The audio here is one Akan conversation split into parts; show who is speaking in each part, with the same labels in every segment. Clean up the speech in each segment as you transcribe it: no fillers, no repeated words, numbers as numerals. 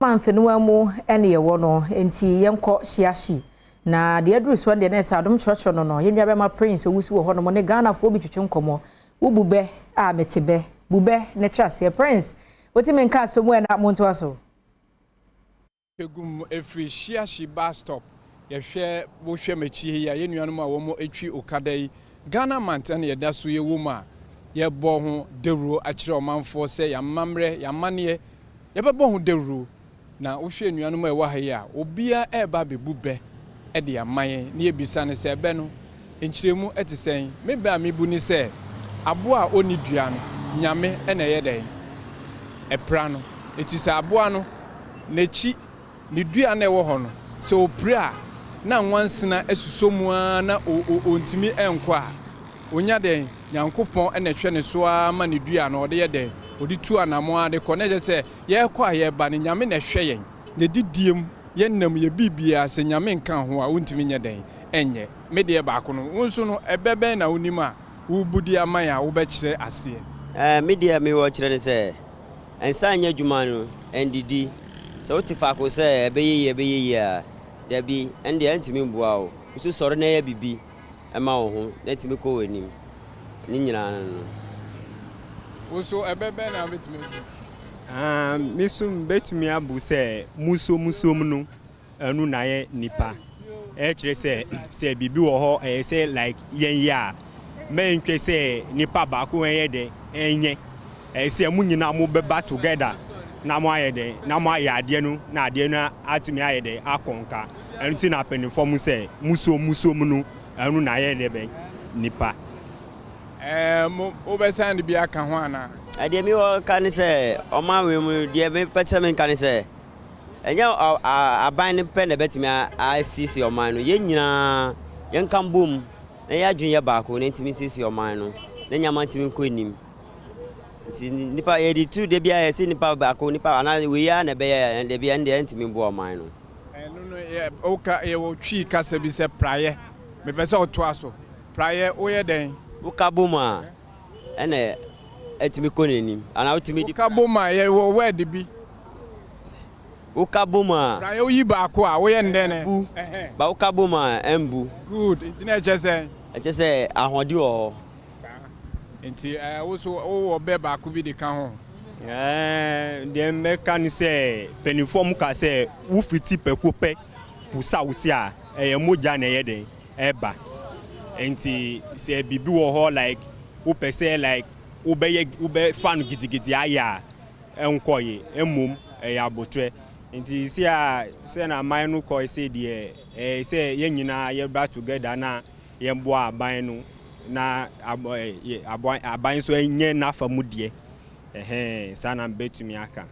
Speaker 1: month no amu ene ye wo no enti yenko hyiahyi na de adrus one de na Adom Trotro no yenwa be ma prince owusi wo ho no ne Ghana fo bi twetwe nkomo wo bube a metebe bube ne trase prince woti men ka so mu na monto aso
Speaker 2: egum efri hyiahyi bus stop ye hwe wo hwe machi ya yenuanu ma wo mo etwi okadai Ghana mant na ye da so ye wo ma ye bo ho dewuro a kire omanfo se ya mamre ya mane ye be bo ho dewuro na wo hwe enuanu ma e wa ha ya obia e ba bebu be e de amaye na ye bisa ne se ebe no enchiremu etisen me ba me bu ni se abo a oni dua no nyame e na ye den e pra no etisa abo no na chi ni dua na e wo ho no se opra na nwansena esusomu na ontimi enko a onya den Nyankopon ene hwe ne so ama ne dua no ode ye den odi tu anamo ade ko na je se ye kwa ye ba ne nyame na hwe yen ne didiem ye nam ye bibia se nyame nkan ho a ontimi nye den enye me de ba ko no wonso no ebebe na onima wo budi amaya wo be kire ase
Speaker 3: media me wo kire ne se ensa nya dwuma no ndidi so wotifa ko se ebeye a da bi ende antimi mboa o so soro na ya bibi ema wo ho na timi ko wanim ni nyina no
Speaker 2: wo so ebebe na betimi
Speaker 4: misum betumi abu se muso no anu na ye nipa kire se bibi wo ho se like yen ya me ntwe se nipa ba ko yen ye de enye se mu nyina mo beba together na mo ayede na mo ayade no na ade no atumi ayede akonka enti na penifo mu se muso no anu na ayede be nipa
Speaker 2: mo obesand bi aka ho ana
Speaker 3: ade mi wo kan se o ma we mu de me pete me kan se enya aban ne pe na betimi a sisi o man no ye nyina ye kan bom na ya dwen ye ba ko na ntimi sisi o man no na nyama ntimi ko nim nipa ye di tu de bia ye si nipa ba ko nipa ana we ya na be ya de bia nde ntimi bo o man no
Speaker 2: no ye oka ye wo twi kasa bi se praye me pese o to aso praye o ye den
Speaker 3: uka boma ene etimi ko nenim ana utimi di
Speaker 2: uka boma ye wo word bi
Speaker 3: uka boma
Speaker 2: praye o yi ba ko a wo ye ndene
Speaker 3: ba uka boma embu
Speaker 2: good intina echese
Speaker 3: ahodi o
Speaker 2: enti wo so wo be ba ko bi de kan ho
Speaker 4: de me kan se penifom ka se wo fiti pekope pusa wusia moja na ye den eba enti se bibi wo ho like wo pese like wo be fan gidigidi aya enkoye emom abotre enti se na man no ko se de se ye nyina ye bra together na ye bo aban no na aban so enye na famudie sana betumi aka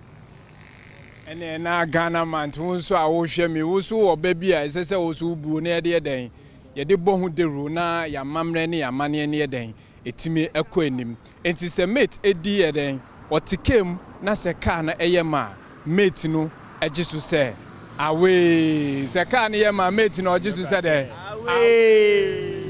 Speaker 2: ene na Ghana man wonso a wo hwe me wo so oba bi a sese wo so bu na ye den ye de bo hu deru na ya mamre ne ya mane ne ye den etimi ekọ enim enti se mate edi ye den otikem na se ka na eye ma mate no egisu se awe se ka na ye ma mate no egisu se de awe